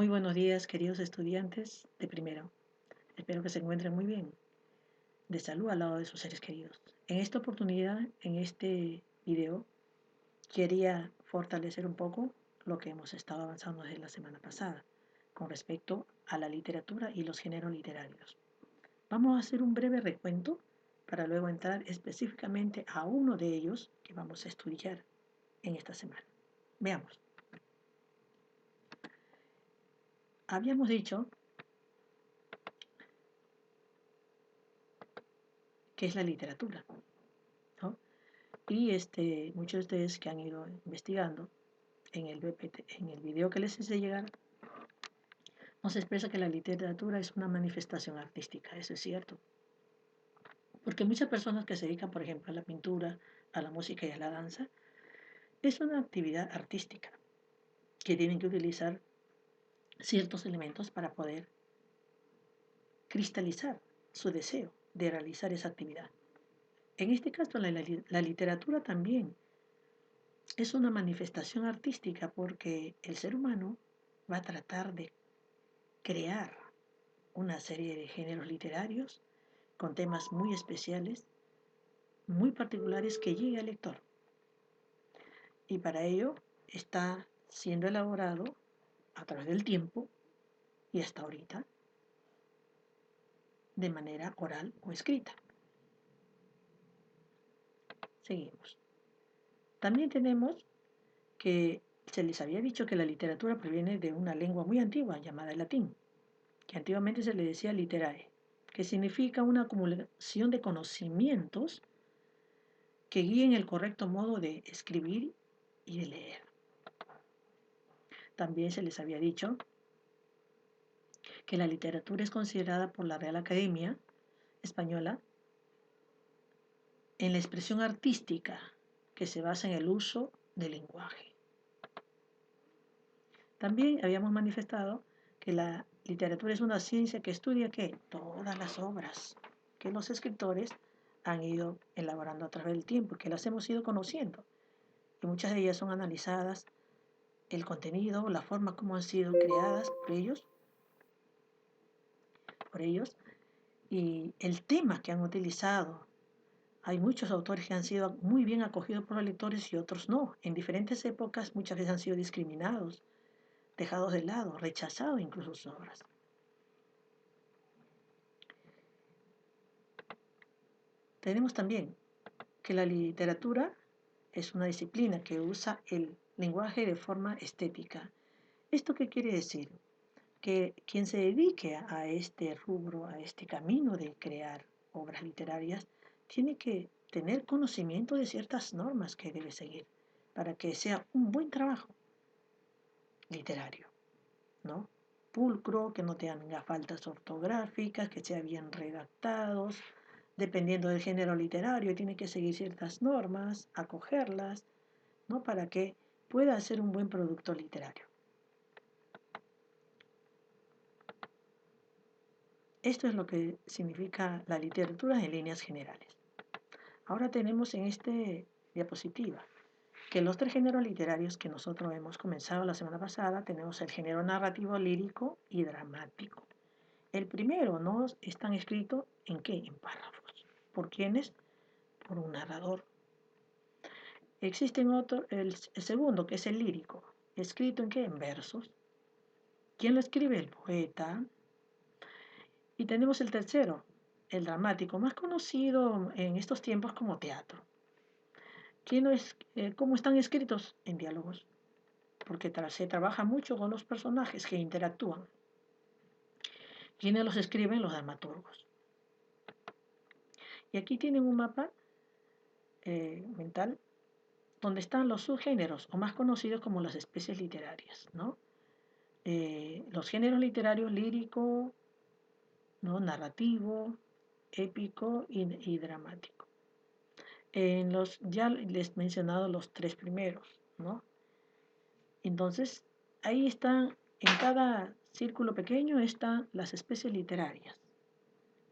Muy buenos días, queridos estudiantes de primero. Espero que se encuentren muy bien, de salud al lado de sus seres queridos. En esta oportunidad, en este video, quería fortalecer un poco lo que hemos estado avanzando desde la semana pasada con respecto a la literatura y los géneros literarios. Vamos a hacer un breve recuento para luego entrar específicamente a uno de ellos que vamos a estudiar en esta semana. Veamos. Habíamos dicho que es la literatura, ¿no? Y muchos de ustedes que han ido investigando en el BPT, en el video que les hice llegar, nos expresa que la literatura es una manifestación artística. Eso es cierto. Porque muchas personas que se dedican, por ejemplo, a la pintura, a la música y a la danza, es una actividad artística que tienen que utilizar ciertos elementos para poder cristalizar su deseo de realizar esa actividad. En este caso, la literatura también es una manifestación artística porque el ser humano va a tratar de crear una serie de géneros literarios con temas muy especiales, muy particulares que llegue al lector. Y para ello está siendo elaborado a través del tiempo y hasta ahorita de manera oral o escrita. Seguimos. También tenemos que se les había dicho que la literatura proviene de una lengua muy antigua llamada el latín, que antiguamente se le decía literae, que significa una acumulación de conocimientos que guíen el correcto modo de escribir y de leer. También se les había dicho que la literatura es considerada por la Real Academia Española en la expresión artística que se basa en el uso del lenguaje. También habíamos manifestado que la literatura es una ciencia que estudia todas las obras que los escritores han ido elaborando a través del tiempo, que las hemos ido conociendo. Y muchas de ellas son analizadas, el contenido, la forma como han sido creadas por ellos y el tema que han utilizado. Hay muchos autores que han sido muy bien acogidos por los lectores y otros no. En diferentes épocas muchas veces han sido discriminados, dejados de lado, rechazados incluso sus obras. Tenemos también que la literatura es una disciplina que usa el lenguaje de forma estética. ¿Esto qué quiere decir? Que quien se dedique a este rubro, a este camino de crear obras literarias, tiene que tener conocimiento de ciertas normas que debe seguir para que sea un buen trabajo literario, ¿no? Pulcro, que no tenga faltas ortográficas, que sea bien redactados, dependiendo del género literario, tiene que seguir ciertas normas, acogerlas, ¿no? Para que pueda ser un buen producto literario. Esto es lo que significa la literatura en líneas generales. Ahora tenemos en esta diapositiva que los tres géneros literarios que nosotros hemos comenzado la semana pasada, tenemos el género narrativo, lírico y dramático. El primero no están escritos en qué? En párrafos. ¿Por quiénes? Por un narrador. Existe el segundo, que es el lírico, escrito en qué? En versos. ¿Quién lo escribe? El poeta. Y tenemos el tercero, el dramático, más conocido en estos tiempos como teatro. ¿Cómo están escritos? En diálogos, porque se trabaja mucho con los personajes que interactúan. ¿Quiénes los escriben? Los dramaturgos. Y aquí tienen un mapa mental donde están los subgéneros, o más conocidos como las especies literarias, ¿no? Los géneros literarios lírico, ¿no? Narrativo, épico y dramático. Ya les he mencionado los tres primeros, ¿no? Entonces, ahí están, en cada círculo pequeño están las especies literarias,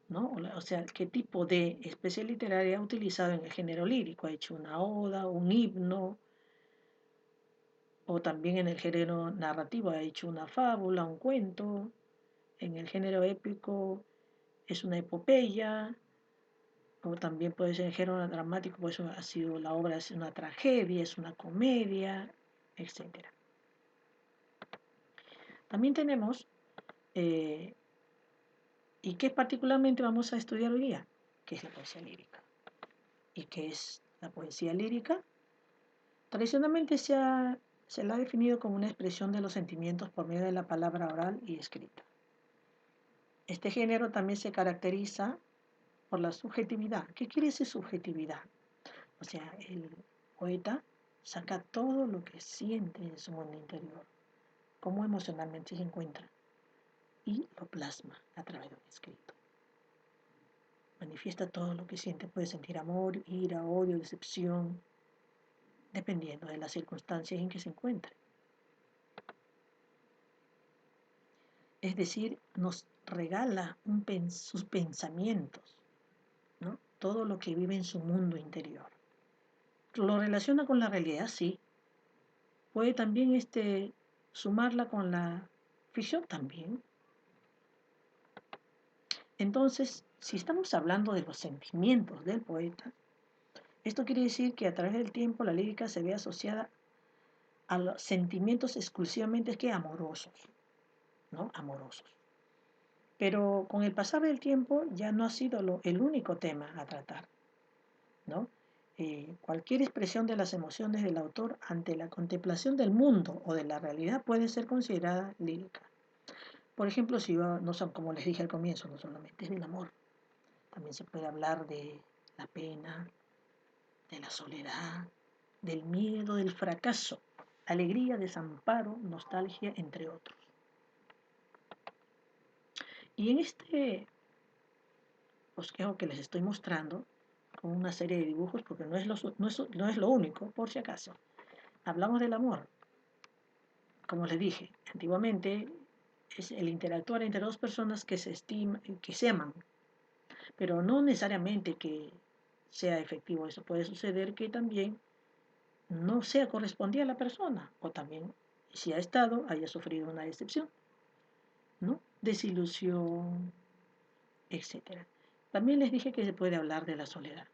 ¿no? O sea, qué tipo de especie literaria ha utilizado en el género lírico. Ha hecho una oda, un himno, o también en el género narrativo ha hecho una fábula, un cuento, en el género épico es una epopeya, o también puede ser en género dramático, pues ha sido la obra es una tragedia, es una comedia, etcétera. También tenemos, eh, y que particularmente vamos a estudiar hoy día, que es la poesía lírica. ¿Y qué es la poesía lírica? Tradicionalmente se la ha definido como una expresión de los sentimientos por medio de la palabra oral y escrita. Este género también se caracteriza por la subjetividad. ¿Qué quiere decir subjetividad? O sea, el poeta saca todo lo que siente en su mundo interior, cómo emocionalmente se encuentra, y lo plasma a través de un escrito. Manifiesta todo lo que siente, puede sentir amor, ira, odio, decepción, dependiendo de las circunstancias en que se encuentre. Es decir, nos regala sus pensamientos, ¿no? Todo lo que vive en su mundo interior. Lo relaciona con la realidad, sí. Puede también sumarla con la ficción también. Entonces, si estamos hablando de los sentimientos del poeta, esto quiere decir que a través del tiempo la lírica se ve asociada a los sentimientos exclusivamente amorosos, ¿no? Amorosos. Pero con el pasar del tiempo ya no ha sido el único tema a tratar, ¿no? Cualquier expresión de las emociones del autor ante la contemplación del mundo o de la realidad puede ser considerada lírica. Por ejemplo, si no son, como les dije al comienzo, no solamente es del amor, también se puede hablar de la pena, de la soledad, del miedo, del fracaso, alegría, desamparo, nostalgia, entre otros. Y en este bosquejo que les estoy mostrando, con una serie de dibujos, porque no es lo único, por si acaso, hablamos del amor. Como les dije, antiguamente es el interactuar entre dos personas que se aman, pero no necesariamente que sea efectivo. Eso puede suceder que también no sea correspondida a la persona, o también, si ha estado, haya sufrido una decepción, ¿no? Desilusión, etcétera. También les dije que se puede hablar de la soledad.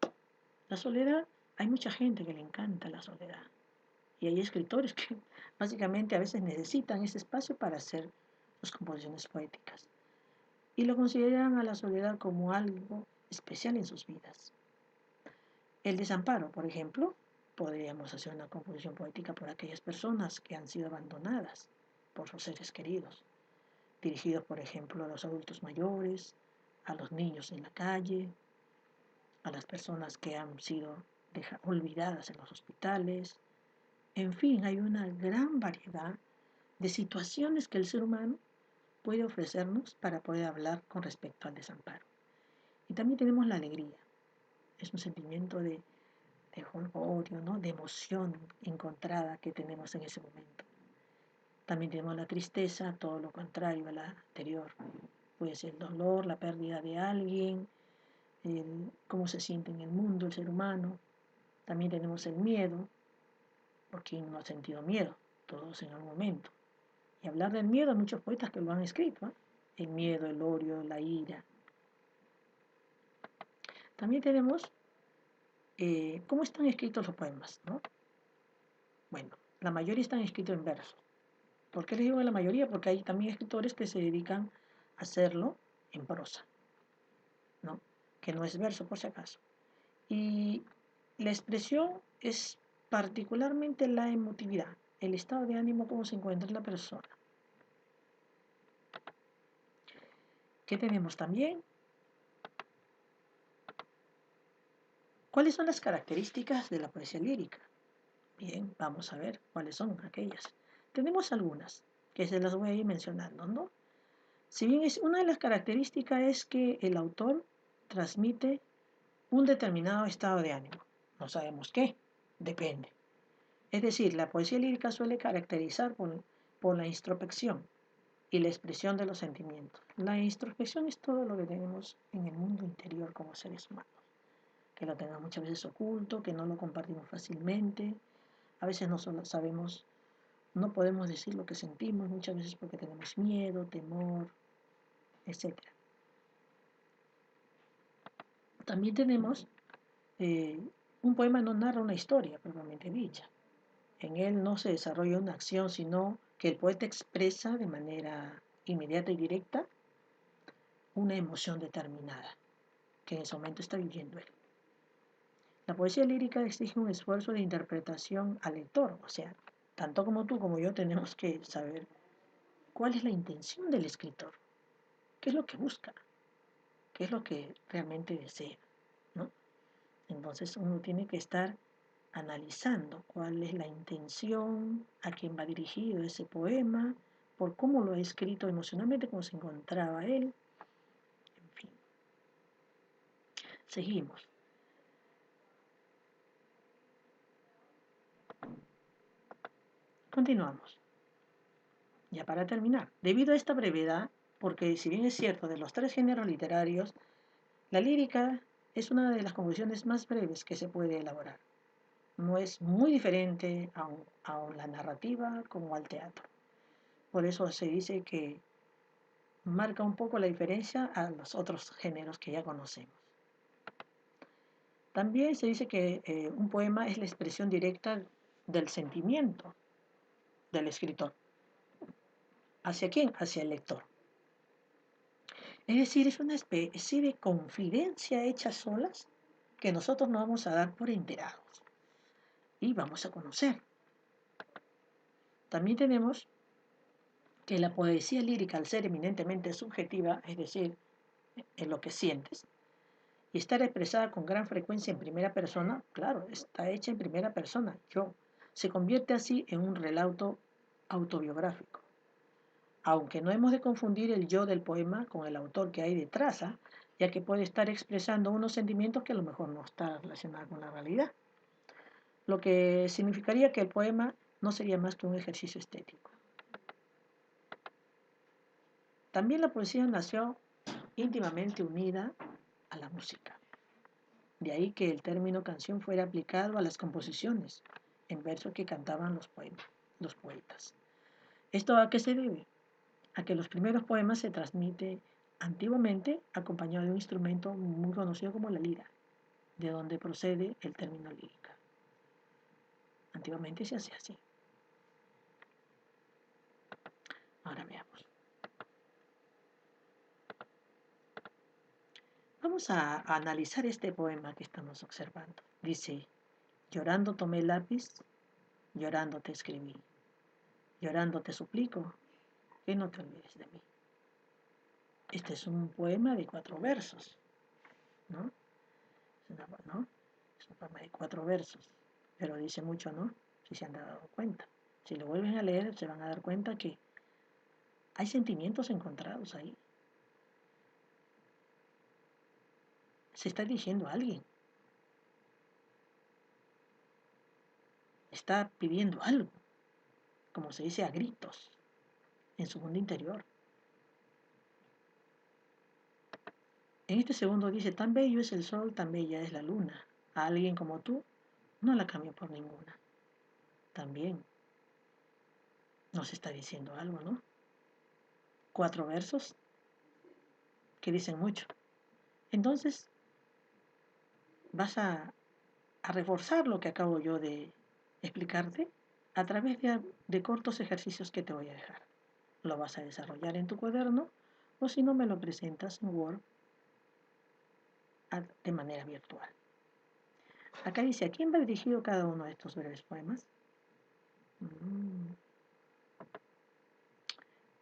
La soledad, hay mucha gente que le encanta la soledad. Y hay escritores que básicamente a veces necesitan ese espacio para hacer sus composiciones poéticas. Y lo consideran a la soledad como algo especial en sus vidas. El desamparo, por ejemplo, podríamos hacer una composición poética por aquellas personas que han sido abandonadas por sus seres queridos, dirigidos, por ejemplo, a los adultos mayores, a los niños en la calle, a las personas que han sido olvidadas en los hospitales. En fin, hay una gran variedad de situaciones que el ser humano puede ofrecernos para poder hablar con respecto al desamparo. Y también tenemos la alegría. Es un sentimiento de jolgorio, ¿no? De emoción encontrada que tenemos en ese momento. También tenemos la tristeza, todo lo contrario a la anterior. Puede ser el dolor, la pérdida de alguien, cómo se siente en el mundo el ser humano. También tenemos el miedo, porque no ha sentido miedo, todos en algún momento. Y hablar del miedo, hay muchos poetas que lo han escrito, ¿eh? El miedo, el odio, la ira. También tenemos cómo están escritos los poemas, ¿no? Bueno, la mayoría están escritos en verso. ¿Por qué les digo la mayoría? Porque hay también escritores que se dedican a hacerlo en prosa, ¿no? Que no es verso por si acaso. Y la expresión es particularmente la emotividad, el estado de ánimo, cómo se encuentra la persona. ¿Qué tenemos también? ¿Cuáles son las características de la poesía lírica? Bien, vamos a ver cuáles son aquellas. Tenemos algunas, que se las voy a ir mencionando, ¿no? Si bien una de las características es que el autor transmite un determinado estado de ánimo. No sabemos qué, depende. Es decir, la poesía lírica suele caracterizar por la introspección y la expresión de los sentimientos. La introspección es todo lo que tenemos en el mundo interior como seres humanos, que lo tenemos muchas veces oculto, que no lo compartimos fácilmente, a veces no solo sabemos No podemos decir lo que sentimos muchas veces porque tenemos miedo, temor, etcétera. También tenemos un poema no narra una historia propiamente dicha. En él no se desarrolla una acción, sino que el poeta expresa de manera inmediata y directa una emoción determinada que en ese momento está viviendo él. La poesía lírica exige un esfuerzo de interpretación al lector, o sea, tanto como tú como yo tenemos que saber cuál es la intención del escritor, qué es lo que busca, qué es lo que realmente desea, ¿no? Entonces uno tiene que estar analizando cuál es la intención, a quién va dirigido ese poema, por cómo lo ha escrito emocionalmente, cómo se encontraba él, en fin. Seguimos. Continuamos. Ya para terminar, debido a esta brevedad, porque si bien es cierto, de los tres géneros literarios, la lírica es una de las conclusiones más breves que se puede elaborar. No es muy diferente a la narrativa como al teatro. Por eso se dice que marca un poco la diferencia a los otros géneros que ya conocemos. También se dice que un poema es la expresión directa del sentimiento del escritor. ¿Hacia quién? Hacia el lector. Es decir, es una especie de confidencia hecha solas que nosotros nos vamos a dar por enterados y vamos a conocer. También tenemos que la poesía lírica, al ser eminentemente subjetiva, es decir, en lo que sientes, y estar expresada con gran frecuencia en primera persona, claro, está hecha en primera persona, yo, se convierte así en un relato autobiográfico. Aunque no hemos de confundir el yo del poema con el autor que hay detrás, ya que puede estar expresando unos sentimientos que a lo mejor no están relacionados con la realidad, lo que significaría que el poema no sería más que un ejercicio estético. También la poesía nació íntimamente unida a la música. De ahí que el término canción fuera aplicado a las composiciones en verso que cantaban los poetas. ¿Esto a qué se debe? A que los primeros poemas se transmiten antiguamente acompañado de un instrumento muy conocido como la lira, de donde procede el término lírica. Antiguamente se hacía así. Ahora veamos. Vamos a analizar este poema que estamos observando. Dice, llorando tomé el lápiz, llorando te escribí, llorando te suplico que no te olvides de mí. Este es un poema de 4 versos, ¿no? ¿No? Es un poema de 4 versos, pero dice mucho, ¿no? Si se han dado cuenta. Si lo vuelven a leer, se van a dar cuenta que hay sentimientos encontrados ahí. Se está diciendo a alguien. Está pidiendo algo, como se dice a gritos, en su mundo interior. En este segundo dice, tan bello es el sol, tan bella es la luna. A alguien como tú, no la cambio por ninguna. También nos está diciendo algo, ¿no? 4 versos que dicen mucho. Entonces, vas a reforzar lo que acabo yo de explicarte a través de cortos ejercicios que te voy a dejar. Lo vas a desarrollar en tu cuaderno o si no me lo presentas en Word de manera virtual. Acá dice, ¿a quién va dirigido cada uno de estos breves poemas?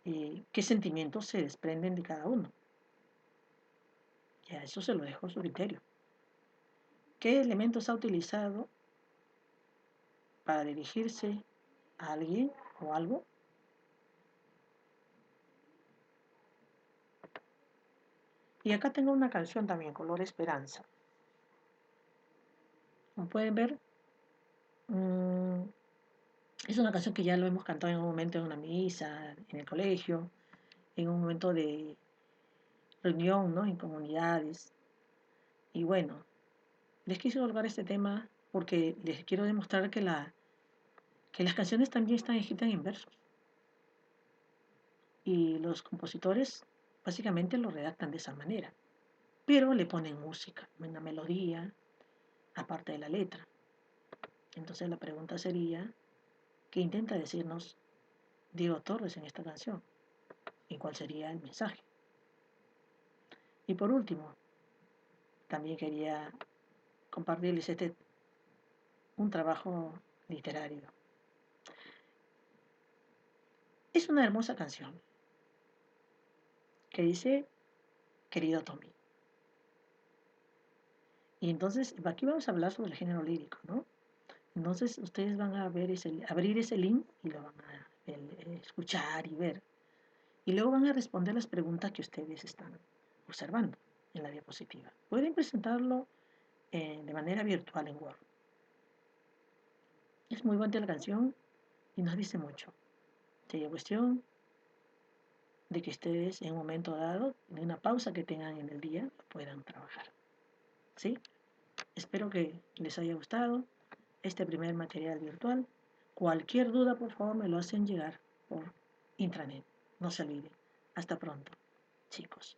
¿Qué sentimientos se desprenden de cada uno? Ya eso se lo dejo a su criterio. ¿Qué elementos ha utilizado para dirigirse a alguien o algo? Y acá tengo una canción también, Color Esperanza. Como pueden ver, es una canción que ya lo hemos cantado en un momento en una misa, en el colegio, en un momento de reunión, ¿no? En comunidades. Y bueno, les quise colocar este tema porque les quiero demostrar que que las canciones también están escritas en versos y los compositores básicamente lo redactan de esa manera, pero le ponen música, una melodía, aparte de la letra. Entonces la pregunta sería, ¿qué intenta decirnos Diego Torres en esta canción? ¿Y cuál sería el mensaje? Y por último, también quería compartirles un trabajo literario. Es una hermosa canción que dice, querido Tommy. Y entonces, aquí vamos a hablar sobre el género lírico, ¿no? Entonces, ustedes van a abrir ese link y lo van a escuchar y ver. Y luego van a responder las preguntas que ustedes están observando en la diapositiva. Pueden presentarlo de manera virtual en Word. Es muy buena la canción y nos dice mucho. Sería cuestión de que ustedes en un momento dado, en una pausa que tengan en el día, puedan trabajar. ¿Sí? Espero que les haya gustado este primer material virtual. Cualquier duda, por favor, me lo hacen llegar por intranet. No se olviden. Hasta pronto, chicos.